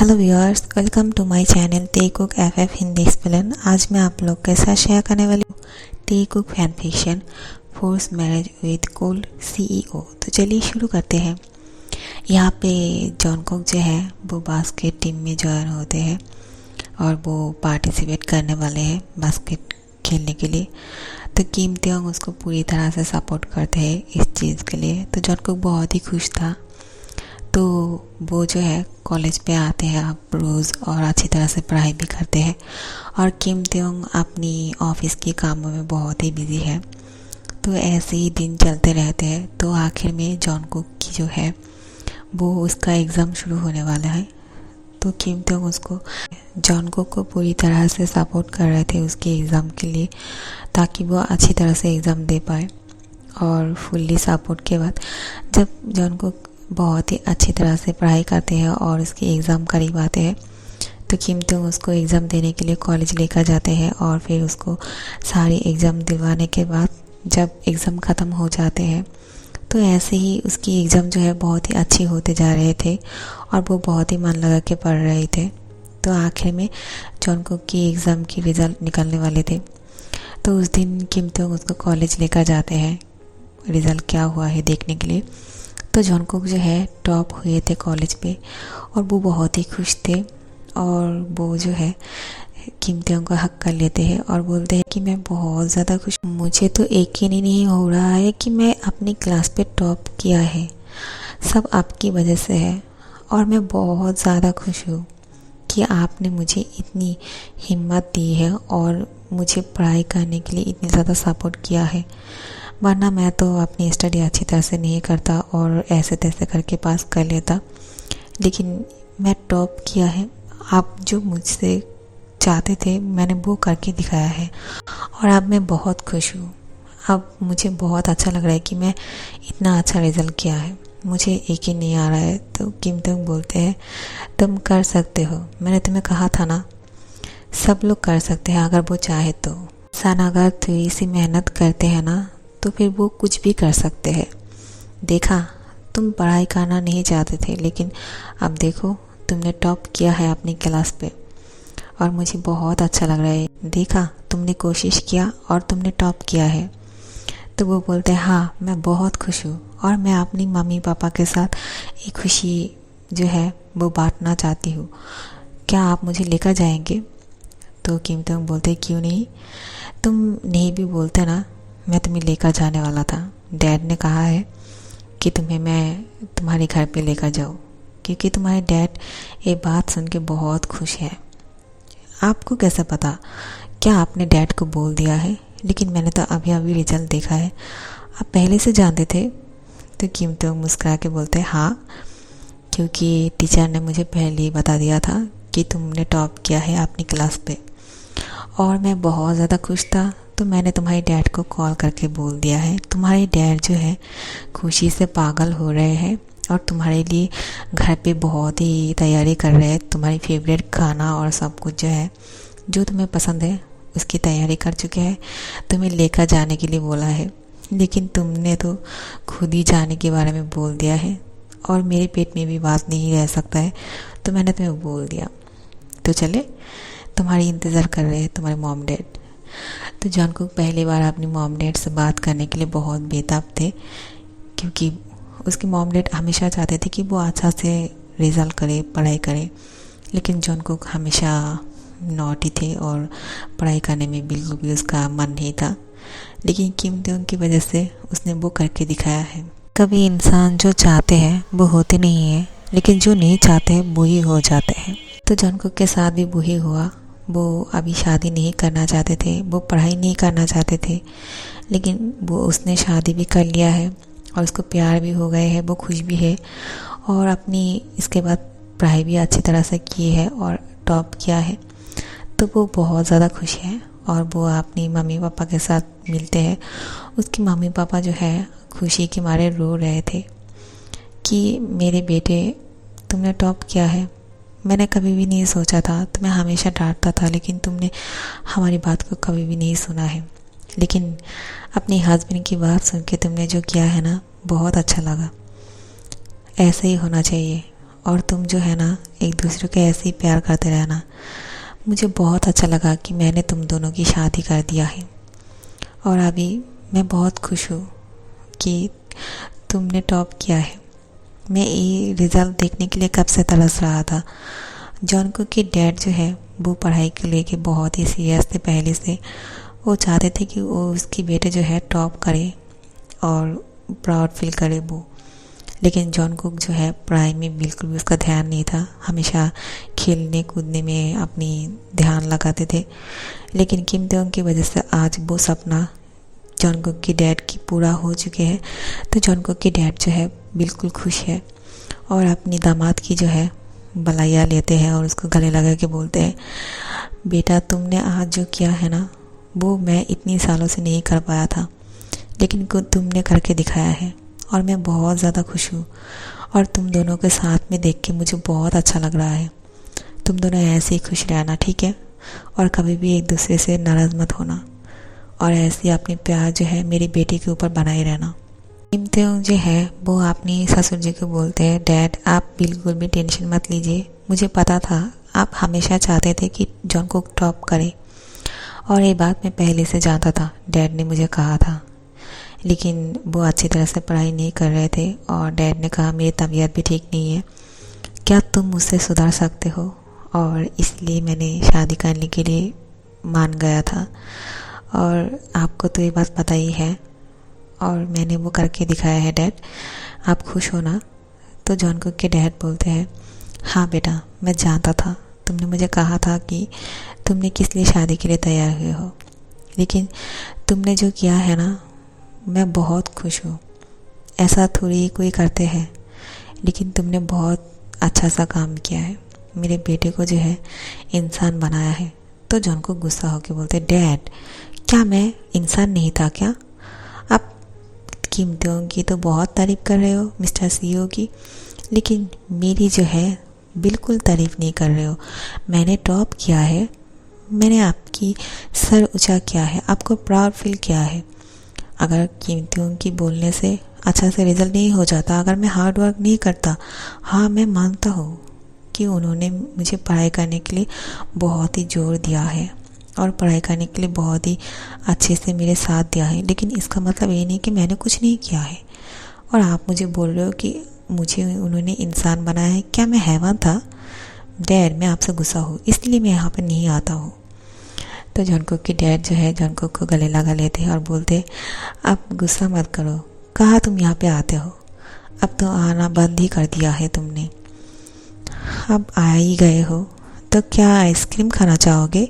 Hello viewers, welcome to my channel T cook FF Hindi explain. आज मैं आप लोग के साथ शेयर करने वाली हूँ T cook fan fiction force marriage with cold CEO. तो चलिए शुरू करते हैं। यहाँ पे जॉन कुक जो है वो बास्केट टीम में ज्वाइन होते हैं और वो पार्टिसिपेट करने वाले हैं बास्केट खेलने के लिए। तो किम त्योंग उसको पूरी तरह से सपोर्ट करते हैं इस चीज़ के लिए। तो जॉन कुक बहुत ही खुश था। तो वो जो है कॉलेज पे आते हैं आप रोज़ और अच्छी तरह से पढ़ाई भी करते हैं और किम त्योंग अपनी ऑफिस के कामों में बहुत ही बिजी है। तो ऐसे ही दिन चलते रहते हैं। तो आखिर में जॉन कुक की जो है वो उसका एग्ज़ाम शुरू होने वाला है। तो किम त्योंग उसको जॉन कुक को पूरी तरह से सपोर्ट कर रहे थे उसके एग्ज़ाम के लिए, ताकि वो अच्छी तरह से एग्ज़ाम दे पाए। और फुल्ली सपोर्ट के बाद जब जॉन कुक बहुत ही अच्छी तरह से पढ़ाई करते हैं और उसके एग्ज़ाम करीब आते हैं, तो किम त्योंग उसको एग्ज़ाम देने के लिए कॉलेज लेकर जाते हैं और फिर उसको सारी एग्ज़ाम दिलवाने के बाद जब एग्ज़ाम ख़त्म हो जाते हैं तो ऐसे ही उसकी एग्ज़ाम जो है बहुत ही अच्छी होते जा रहे थे और वो बहुत ही मन लगा के पढ़ रहे थे। तो आखिर में जॉन कुक की एग्ज़ाम की रिज़ल्ट निकलने वाले थे। तो उस दिन किम त्योंग उसको कॉलेज लेकर जाते हैं रिज़ल्ट क्या हुआ है देखने के लिए। तो जॉन कुक जो है टॉप हुए थे कॉलेज पे और वो बहुत ही खुश थे और वो जो है किम त्योंग का हक कर लेते हैं और बोलते हैं कि मैं बहुत ज़्यादा खुश हूँ। मुझे तो यकीन ही नहीं हो रहा है कि मैं अपनी क्लास पे टॉप किया है, सब आपकी वजह से है और मैं बहुत ज़्यादा खुश हूँ कि आपने मुझे इतनी हिम्मत दी है और मुझे पढ़ाई करने के लिए इतनी ज़्यादा सपोर्ट किया है। वरना मैं तो अपनी स्टडी अच्छी तरह से नहीं करता और ऐसे तैसे करके पास कर लेता, लेकिन मैं टॉप किया है। आप जो मुझसे चाहते थे मैंने वो करके दिखाया है और अब मैं बहुत खुश हूँ। अब मुझे बहुत अच्छा लग रहा है कि मैं इतना अच्छा रिज़ल्ट किया है, मुझे यकीन नहीं आ रहा है। तो किम त्योंग बोलते हैं तुम कर सकते हो, मैंने तुम्हें कहा था ना, सब लोग कर सकते हैं अगर वो चाहे तो। इंसान अगर थोड़ी सी मेहनत करते हैं ना तो फिर वो कुछ भी कर सकते हैं। देखा, तुम पढ़ाई करना नहीं चाहते थे लेकिन अब देखो तुमने टॉप किया है अपनी क्लास पे और मुझे बहुत अच्छा लग रहा है। देखा, तुमने कोशिश किया और तुमने टॉप किया है। तो वो बोलते हैं हाँ मैं बहुत खुश हूँ और मैं अपनी मम्मी पापा के साथ ये खुशी जो है वो बांटना चाहती हूँ। क्या आप मुझे लेकर जाएंगे? तो किम त्योंग बोलते क्यों नहीं, तुम नहीं भी बोलते ना, मैं तुम्हें लेकर जाने वाला था। डैड ने कहा है कि तुम्हें मैं तुम्हारे घर पे लेकर जाऊँ क्योंकि तुम्हारे डैड ये बात सुन के बहुत खुश है। आपको कैसे पता? क्या आपने डैड को बोल दिया है? लेकिन मैंने तो अभी अभी रिजल्ट देखा है, आप पहले से जानते थे? तो किम त्योंग मुस्कुरा के बोलते हैं हाँ, क्योंकि टीचर ने मुझे पहले ही बता दिया था कि तुमने टॉप किया है अपनी क्लास पे और मैं बहुत ज़्यादा खुश था। तो मैंने तुम्हारे डैड को कॉल करके बोल दिया है। तुम्हारे डैड जो है खुशी से पागल हो रहे हैं और तुम्हारे लिए घर पे बहुत ही तैयारी कर रहे हैं। तुम्हारी फेवरेट खाना और सब कुछ जो है जो तुम्हें पसंद है उसकी तैयारी कर चुके हैं। तुम्हें लेकर जाने के लिए बोला है, लेकिन तुमने तो खुद ही जाने के बारे में बोल दिया है और मेरे पेट में भी बात नहीं रह सकता है, तो मैंने तुम्हें बोल दिया। तो चले, तुम्हारी इंतज़ार कर रहे हैं तुम्हारे मॉम डैड। तो जॉन कुक पहली बार अपनी मॉम डैड से बात करने के लिए बहुत बेताब थे, क्योंकि उसके मॉम डैड हमेशा चाहते थे कि वो अच्छा से रिज़ल्ट करे, पढ़ाई करे, लेकिन जॉन कुक हमेशा नॉटी थे और पढ़ाई करने में बिल्कुल भी उसका मन नहीं था। लेकिन किम त्योंग की वजह से उसने वो करके दिखाया है। कभी इंसान जो चाहते हैं वो होते नहीं हैं, लेकिन जो नहीं चाहते वो ही हो जाते हैं। तो जॉन कुक के साथ भी वही हुआ। वो अभी शादी नहीं करना चाहते थे, वो पढ़ाई नहीं करना चाहते थे, लेकिन वो उसने शादी भी कर लिया है और उसको प्यार भी हो गए है, वो खुश भी है और अपनी इसके बाद पढ़ाई भी अच्छी तरह से की है और टॉप किया है। तो वो बहुत ज़्यादा खुश है और वो अपनी मम्मी पापा के साथ मिलते हैं। उसकी मम्मी पापा जो है खुशी के मारे रो रहे थे कि मेरे बेटे तुमने टॉप किया है, मैंने कभी भी नहीं सोचा था, तुम्हें हमेशा डांटता था लेकिन तुमने हमारी बात को कभी भी नहीं सुना है, लेकिन अपने हस्बैंड की बात सुन के तुमने जो किया है ना बहुत अच्छा लगा। ऐसे ही होना चाहिए और तुम जो है ना एक दूसरे को ऐसे ही प्यार करते रहना। मुझे बहुत अच्छा लगा कि मैंने तुम दोनों की शादी कर दिया है और अभी मैं बहुत खुश हूँ कि तुमने टॉप किया है। मैं ये रिज़ल्ट देखने के लिए कब से तरस रहा था। जॉनकुक की डैड जो है वो पढ़ाई को लेके बहुत ही सीरियस थे पहले से। वो चाहते थे कि वो उसकी बेटे जो है टॉप करे और प्राउड फील करे वो। लेकिन जॉनकुक जो है पढ़ाई में बिल्कुल भी उसका ध्यान नहीं था, हमेशा खेलने कूदने में अपनी ध्यान लगाते थे। लेकिन किम तेउंग की वजह से आज वो सपना जॉनकुक की डैड की पूरा हो चुके हैं। तो जॉनकुक की डैड जो है बिल्कुल खुश है और अपनी दामाद की जो है बलाइयाँ लेते हैं और उसको गले लगा के बोलते हैं, बेटा तुमने आज जो किया है ना वो मैं इतनी सालों से नहीं कर पाया था, लेकिन तुमने करके दिखाया है और मैं बहुत ज़्यादा खुश हूँ। और तुम दोनों के साथ में देख के मुझे बहुत अच्छा लग रहा है। तुम दोनों ऐसे ही खुश रहना, ठीक है? और कभी भी एक दूसरे से नाराज़ मत होना और ऐसे ही अपनी प्यार जो है मेरी बेटी के ऊपर बनाए रहना। किम तेउंग जो है वो अपनी ससुर जी को बोलते हैं, डैड आप बिल्कुल भी टेंशन मत लीजिए, मुझे पता था आप हमेशा चाहते थे कि जॉनकुक टॉप करे और ये बात मैं पहले से जानता था, डैड ने मुझे कहा था। लेकिन वो अच्छी तरह से पढ़ाई नहीं कर रहे थे और डैड ने कहा मेरी तबीयत भी ठीक नहीं है, क्या तुम मुझसे सुधर सकते हो? और इसलिए मैंने शादी करने के लिए मान गया था और आपको तो ये बात पता ही है और मैंने वो करके दिखाया है डैड, आप खुश हो ना? तो जॉनकुक के डैड बोलते हैं, हाँ बेटा मैं जानता था, तुमने मुझे कहा था कि तुमने किस लिए शादी के लिए तैयार हुए हो, लेकिन तुमने जो किया है ना मैं बहुत खुश हूँ। ऐसा थोड़ी कोई करते हैं, लेकिन तुमने बहुत अच्छा सा काम किया है, मेरे बेटे को जो है इंसान बनाया है। तो जॉनकुक गुस्सा होकर बोलते, डैड क्या मैं इंसान नहीं था क्या? आप किम तेउंग की तो बहुत तारीफ़ कर रहे हो मिस्टर सीईओ की, लेकिन मेरी जो है बिल्कुल तारीफ़ नहीं कर रहे हो। मैंने टॉप किया है, मैंने आपकी सर ऊंचा किया है, आपको प्राउड फील किया है। अगर किम तेउंग की बोलने से अच्छा से रिजल्ट नहीं हो जाता, अगर मैं हार्ड वर्क नहीं करता, हाँ मैं मानता हूँ कि उन्होंने मुझे पढ़ाई करने के लिए बहुत ही जोर दिया है और पढ़ाई करने के लिए बहुत ही अच्छे से मेरे साथ दिया है, लेकिन इसका मतलब ये नहीं कि मैंने कुछ नहीं किया है। और आप मुझे बोल रहे हो कि मुझे उन्होंने इंसान बनाया है, क्या मैं हैवान था? डैड मैं आपसे गुस्सा हूँ, इसलिए मैं यहाँ पर नहीं आता हूँ। तो जॉनकुक की डैड जो है जॉनकुक को गले लगा लेते हैं और बोलते, अब गुस्सा मत करो, कहाँ तुम यहाँ पे आते हो, अब तो आना बंद ही कर दिया है तुमने, अब आ ही गए हो तो क्या आइसक्रीम खाना चाहोगे?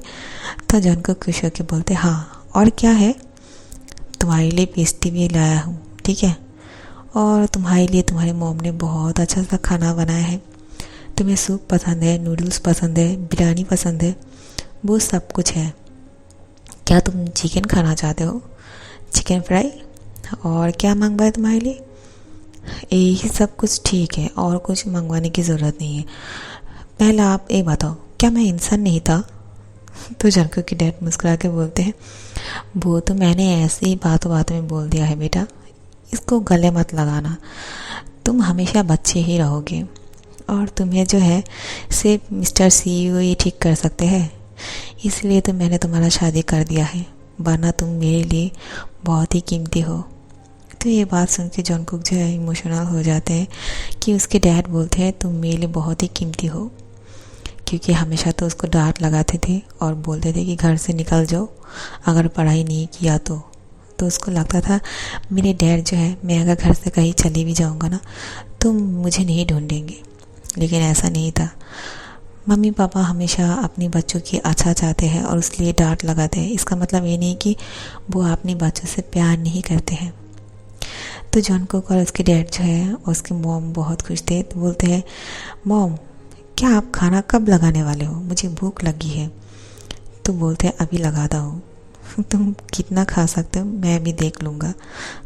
तो जॉनकुक खुश होकर बोलते, हाँ और क्या है, तुम्हारे लिए पेस्ट्री भी लाया हूँ, ठीक है? और तुम्हारे लिए तुम्हारी मॉम ने बहुत अच्छा सा खाना बनाया है, तुम्हें सूप पसंद है, नूडल्स पसंद है, बिरयानी पसंद है, वो सब कुछ है। क्या तुम चिकन खाना चाहते हो? Chicken fry? और क्या मंगवाए तुम्हारे लिए? यही सब कुछ ठीक है और कुछ मंगवाने की ज़रूरत नहीं है। पहला आप ये बताओ, क्या मैं इंसान नहीं था? तो जॉनकुक की डैड मुस्कुरा के बोलते हैं, वो तो मैंने ऐसे ही बातों बातों में बोल दिया है बेटा, इसको गले मत लगाना, तुम हमेशा बच्चे ही रहोगे और तुम्हें जो है सिर्फ मिस्टर सीईओ ही ठीक कर सकते हैं, इसलिए तो मैंने तुम्हारा शादी कर दिया है, वरना तुम मेरे लिए बहुत ही कीमती हो। तो ये बात सुन के जॉनकुक जो है इमोशनल हो जाते हैं कि उसके डैड बोलते हैं तुम मेरे लिए बहुत ही कीमती हो, क्योंकि हमेशा तो उसको डांट लगाते थे और बोलते थे कि घर से निकल जाओ अगर पढ़ाई नहीं किया तो उसको लगता था मेरे डैड जो है, मैं अगर घर से कहीं चली भी जाऊंगा ना तो मुझे नहीं ढूंढेंगे, लेकिन ऐसा नहीं था। मम्मी पापा हमेशा अपने बच्चों की अच्छा चाहते हैं और इसलिए डांट लगाते हैं, इसका मतलब ये नहीं कि वो अपने बच्चों से प्यार नहीं करते हैं। तो जॉनकुक और उसके डैड जो है और उसके मॉम बहुत खुश थे, तो बोलते हैं, मॉम क्या आप खाना कब लगाने वाले हो, मुझे भूख लगी है। तो बोलते हैं अभी लगाता हूँ, तुम कितना खा सकते हो मैं भी देख लूँगा।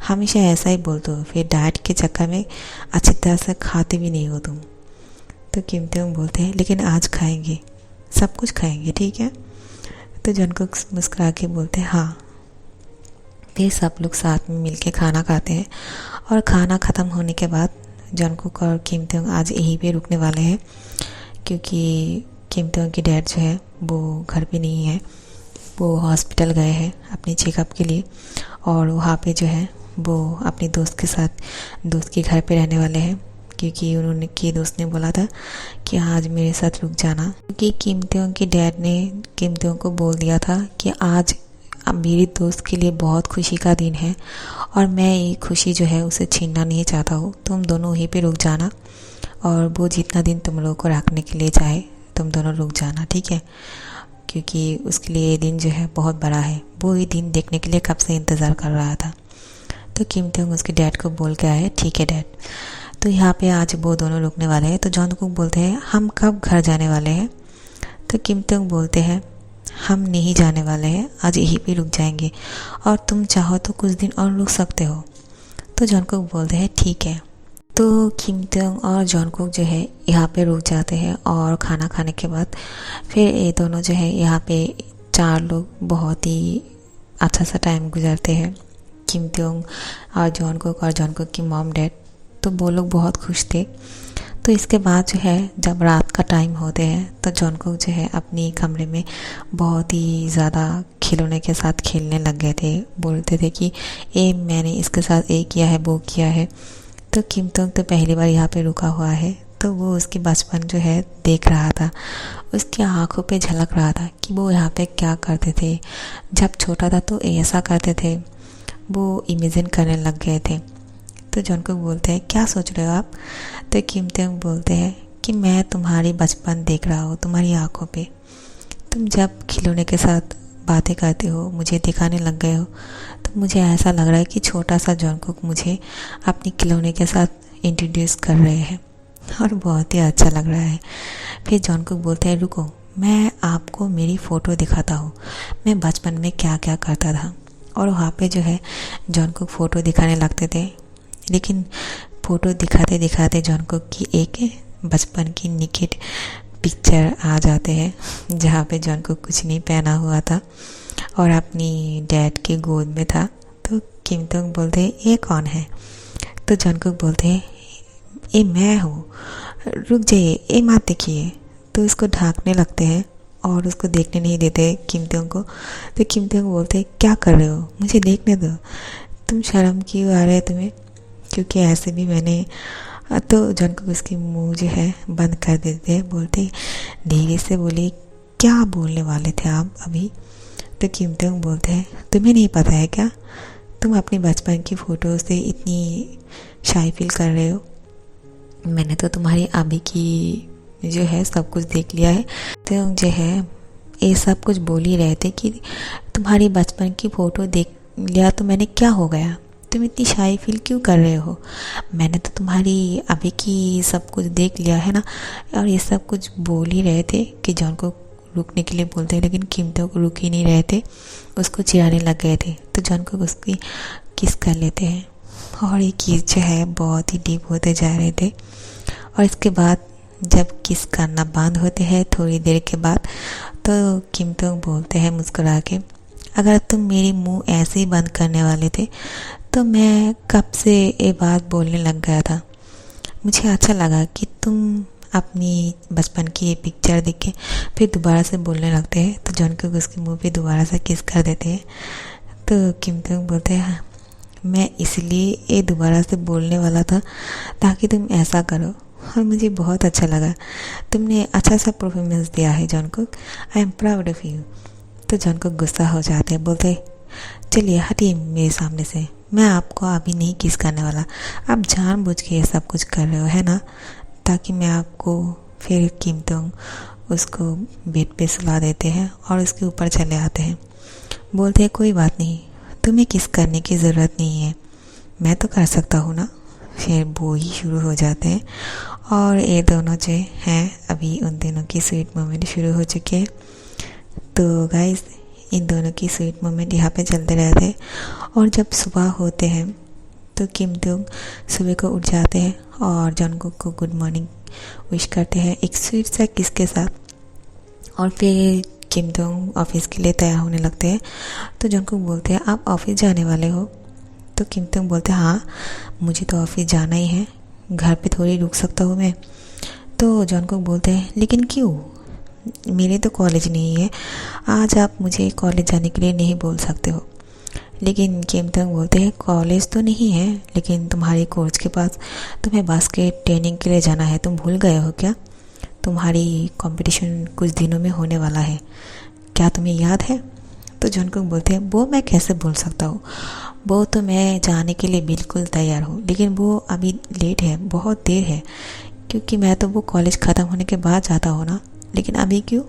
हमेशा ऐसा ही बोलते हो, फिर डाइट के चक्कर में अच्छी तरह से खाते भी नहीं हो तुम। तो किम तेउंग बोलते हैं लेकिन आज खाएंगे, सब कुछ खाएंगे, ठीक है? तो जॉनकुक मुस्कुरा के बोलते हैं हाँ। फिर सब लोग साथ में मिलके खाना खाते हैं और खाना ख़त्म होने के बाद जॉनकुक और किम तेयोंग आज यहीं पे रुकने वाले हैं, क्योंकि किम तेयोंग की डैड जो है वो घर पे नहीं है, वो हॉस्पिटल गए हैं अपने चेकअप के लिए। और वहाँ पे जो है वो अपने दोस्त के साथ दोस्त के घर पे रहने वाले हैं, क्योंकि उन्होंने के दोस्त ने बोला था कि आज मेरे साथ रुक जाना, क्योंकि किम तेयोंग के डैड ने किम तेयोंग को बोल दिया था कि आज अब मेरी दोस्त के लिए बहुत खुशी का दिन है और मैं ये खुशी जो है उसे छीनना नहीं चाहता हूँ, तुम दोनों वहीं पे रुक जाना और वो जितना दिन तुम लोगों को रखने के लिए चाहे तुम दोनों रुक जाना, ठीक है। क्योंकि उसके लिए ये दिन जो है बहुत बड़ा है, वो ये दिन देखने के लिए कब से इंतज़ार कर रहा था। तो किम तेयोंग उसके डैड को बोल के आए, ठीक है डैड। तो यहाँ पे आज वो दोनों रुकने वाले हैं। तो जॉनकुक बोलते हैं हम कब घर जाने वाले हैं? तो किम तेयोंग बोलते हैं हम नहीं जाने वाले हैं, आज यहीं पे रुक जाएंगे और तुम चाहो तो कुछ दिन और रुक सकते हो। तो जॉनकुक बोलते हैं ठीक है। तो किम तेयोंग और जॉनकुक जो है यहाँ पे रुक जाते हैं और खाना खाने के बाद फिर ये दोनों जो है यहाँ पे 4 लोग बहुत ही अच्छा सा टाइम गुजारते हैं, किम तेयोंग और जॉनकुक की मॉम डैड। तो वो लोग बहुत खुश थे। तो इसके बाद जो है जब रात का टाइम होते हैं तो जॉनकुक जो है अपनी कमरे में बहुत ही ज़्यादा खिलौने के साथ खेलने लग गए थे, बोलते थे कि मैंने इसके साथ ये किया है वो किया है। तो किम तेयोंग तो पहली बार यहाँ पे रुका हुआ है, तो वो उसकी बचपन जो है देख रहा था, उसकी आंखों पे झलक रहा था कि वो यहाँ पे क्या करते थे, जब छोटा था तो ऐसा करते थे, वो इमेजिन करने लग गए थे। तो जॉनकुक बोलते हैं क्या सोच रहे हो आप? तो किम तेयोंग बोलते हैं कि मैं तुम्हारी बचपन देख रहा हूँ तुम्हारी आंखों पे, तुम जब खिलौने के साथ बातें करते हो मुझे दिखाने लग गए हो, तो मुझे ऐसा लग रहा है कि छोटा सा जॉनकुक मुझे अपनी खिलौने के साथ इंट्रोड्यूस कर रहे हैं और बहुत ही अच्छा लग रहा है। फिर जॉनकुक बोलते हैं रुको, मैं आपको मेरी फ़ोटो दिखाता हूँ, मैं बचपन में क्या क्या करता था। और वहाँ पे जो है जॉनकुक फ़ोटो दिखाने लगते थे, लेकिन फ़ोटो दिखाते दिखाते जॉनकुक की एक बचपन की निकट पिक्चर आ जाते हैं, जहाँ पे जॉनकुक कुछ नहीं पहना हुआ था और अपनी डैड के गोद में था। तो किम तेयोंग बोलते हैं ये कौन है? तो जॉनकुक बोलते हैं ये मैं हूँ, रुक जाइए ये मत देखिए। तो इसको ढांकने लगते हैं और उसको देखने नहीं देते किम तेयोंग को। तो किम तेयोंग बोलते हैं क्या कर रहे हो, मुझे देखने दो, तुम शर्म क्यों आ रहे है तुम्हें, क्योंकि ऐसे भी मैंने। तो जॉनकुक उसकी मुंह जो है बंद कर देते हैं, बोलते धीरे से बोले क्या बोलने वाले थे आप अभी? तो किम तेयोंग बोलते हैं तुम्हें नहीं पता है क्या, तुम अपनी बचपन की फ़ोटो से इतनी शाई फील कर रहे हो, मैंने तो तुम्हारी अभी की जो है सब कुछ देख लिया है। तो जो है ये सब कुछ बोल ही रहे थे कि तुम्हारी बचपन की फ़ोटो देख लिया तो मैंने क्या हो गया, तुम इतनी शाई फील क्यों कर रहे हो, मैंने तो तुम्हारी अभी की सब कुछ देख लिया है ना। और ये सब कुछ बोल ही रहे थे कि जॉन को रुकने के लिए बोलते हैं, लेकिन किम तेयोंग को रुक ही नहीं रहे थे, उसको चिढ़ाने लग गए थे। तो जॉन को उसकी किस कर लेते हैं और ये किस जो है बहुत ही डीप होते जा रहे थे। और इसके बाद जब किस करना बंद होते हैं थोड़ी देर के बाद, तो किम तेयोंग बोलते हैं मुस्कुरा के अगर तुम मेरी मुंह ऐसे ही बंद करने वाले थे तो मैं कब से ये बात बोलने लग गया था। मुझे अच्छा लगा कि तुम अपनी बचपन की ये पिक्चर देख के फिर दोबारा से बोलने लगते हैं। तो जॉन को उसके मुंह पे दोबारा से किस कर देते हैं। तो किम तेयोंग बोलते हैं मैं इसलिए ये दोबारा से बोलने वाला था ताकि तुम ऐसा करो, और मुझे बहुत अच्छा लगा, तुमने अच्छा सा परफॉर्मेंस दिया है जॉन को, I am proud of you. तो जॉन को गुस्सा हो जाते हैं, बोलते चलिए हटिए मेरे सामने से, मैं आपको अभी नहीं किस करने वाला, आप जानबूझ के ये सब कुछ कर रहे हो है ना, ताकि मैं आपको। फिर किम तेयोंग उसको बेड पे सुला देते हैं और उसके ऊपर चले आते हैं, बोलते हैं कोई बात नहीं, तुम्हें किस करने की ज़रूरत नहीं है, मैं तो कर सकता हूँ ना। फिर वो ही शुरू हो जाते हैं और ये दोनों जो हैं अभी उन दोनों की स्वीट मोमेंट शुरू हो चुके हैं। तो गाइस इन दोनों की स्वीट मोमेंट यहाँ पे चलते रहते हैं। और जब सुबह होते हैं तो किम तेयोंग सुबह को उठ जाते हैं और जॉनकुक को गुड मॉर्निंग विश करते हैं एक स्वीट सा किस के साथ, और फिर किम तेयोंग ऑफिस के लिए तैयार होने लगते हैं। तो जॉनकुक बोलते हैं आप ऑफिस जाने वाले हो? तो किम तेयोंग बोलते हैं हाँ मुझे तो ऑफिस जाना ही है, घर पे थोड़ी रुक सकता हूँ मैं। तो जॉनकुक बोलते हैं लेकिन क्यों, मेरे तो कॉलेज नहीं है, आज आप मुझे कॉलेज जाने के लिए नहीं बोल सकते हो। लेकिन किम तंग बोलते हैं कॉलेज तो नहीं है, लेकिन तुम्हारी कोच के पास तुम्हें बास्केट ट्रेनिंग के लिए जाना है, तुम भूल गए हो क्या? तुम्हारी कंपटीशन कुछ दिनों में होने वाला है, क्या तुम्हें याद है? तो जॉनकुक बोलते हैं वो मैं कैसे भूल सकता हूँ, वो तो मैं जाने के लिए बिल्कुल तैयार हूँ, लेकिन वो अभी लेट है, बहुत देर है, क्योंकि मैं तो वो कॉलेज ख़त्म होने के बाद जाता हूँ ना। लेकिन अभी क्यों?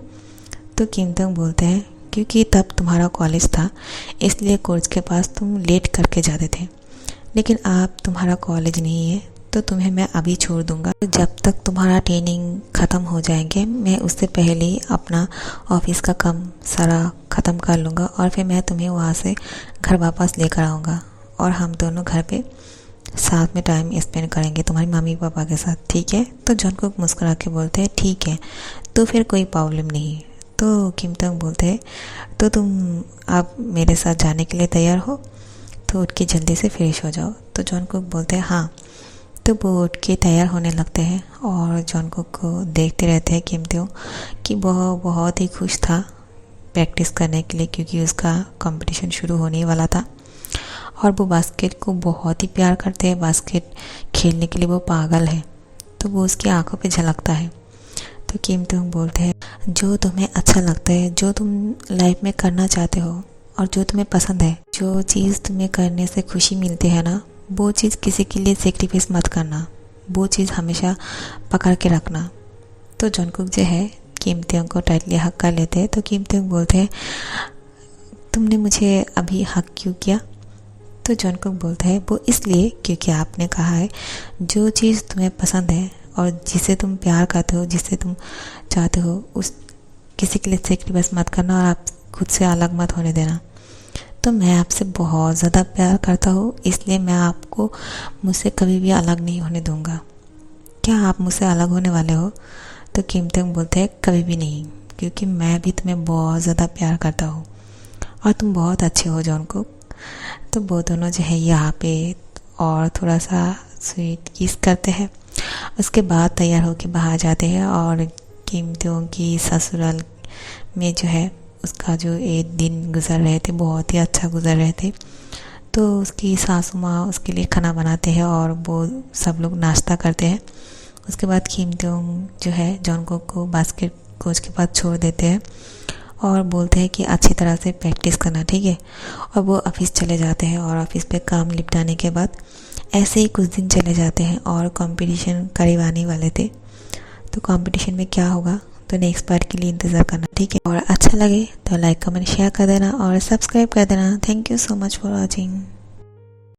तो किम तंग बोलते हैं क्योंकि तब तुम्हारा कॉलेज था, इसलिए कोच के पास तुम लेट करके जाते थे, लेकिन अब तुम्हारा कॉलेज नहीं है तो तुम्हें मैं अभी छोड़ दूंगा। जब तक तुम्हारा ट्रेनिंग ख़त्म हो जाएंगे मैं उससे पहले ही अपना ऑफिस का काम सारा ख़त्म कर लूँगा और फिर मैं तुम्हें वहाँ से घर वापस लेकर आऊँगा और हम दोनों घर पे साथ में टाइम स्पेंड करेंगे तुम्हारी मम्मी पापा के साथ, ठीक है? तो जॉनकुक मुस्कुरा के बोलते हैं ठीक है, तो फिर कोई प्रॉब्लम नहीं। तो किम तंग बोलते हैं तो तुम आप मेरे साथ जाने के लिए तैयार हो, तो उठ के जल्दी से फ्रेश हो जाओ। तो जॉनकुक बोलते हैं हाँ। तो वो उठ के तैयार होने लगते हैं और जॉनकुक को देखते रहते हैं किम तंग कि वह बहुत ही खुश था प्रैक्टिस करने के लिए, क्योंकि उसका कंपटीशन शुरू होने वाला था और वो बास्केट को बहुत ही प्यार करते हैं, बास्केट खेलने के लिए वो पागल है, तो वो उसकी आंखों पे झलकता है। तो किम तंग बोलते हैं जो तुम्हें अच्छा लगता है, जो तुम लाइफ में करना चाहते हो और जो तुम्हें पसंद है, जो चीज़ तुम्हें करने से खुशी मिलती है ना, वो चीज़ किसी के लिए सेक्रीफाइस मत करना, वो चीज़ हमेशा पकड़ के रखना। तो जॉनकुक जो है किम तंग को टाइटली हक कर लेते हैं। तो किम तंग बोलते हैं तुमने मुझे अभी हक क्यों किया? तो जॉनकुक बोलता है वो इसलिए क्योंकि आपने कहा है जो चीज़ तुम्हें पसंद है और जिसे तुम प्यार करते हो, जिसे तुम चाहते हो, उस किसी के लिए सेक्रीफाइस मत करना और आप खुद से अलग मत होने देना। तो मैं आपसे बहुत ज़्यादा प्यार करता हूँ, इसलिए मैं आपको मुझसे कभी भी अलग नहीं होने दूँगा। क्या आप मुझसे अलग होने वाले हो? तो किम तंग बोलते हैं कभी भी नहीं, क्योंकि मैं भी तुम्हें बहुत ज़्यादा प्यार करता हूँ और तुम बहुत अच्छे हो जॉनकुक। तो वो दोनों जो है यहाँ पे और थोड़ा सा स्वीट किस करते हैं, उसके बाद तैयार होके बाहर जाते हैं और किम तंग की ससुराल में जो है उसका जो एक दिन गुजर रहे थे बहुत ही अच्छा गुजर रहे थे। तो उसकी सासू माँ उसके लिए खाना बनाते हैं और वो सब लोग नाश्ता करते हैं। उसके बाद किम तंग जो है जॉनकुक को बास्केट कोच के पास छोड़ देते हैं और बोलते हैं कि अच्छी तरह से प्रैक्टिस करना, ठीक है? और वो ऑफिस चले जाते हैं और ऑफिस पे काम निपटाने के बाद ऐसे ही कुछ दिन चले जाते हैं और कंपटीशन करीब आने वाले थे। तो कंपटीशन में क्या होगा तो नेक्स्ट पार्ट के लिए इंतज़ार करना, ठीक है? और अच्छा लगे तो लाइक कमेंट शेयर कर देना और सब्सक्राइब कर देना। Thank you so much for watching.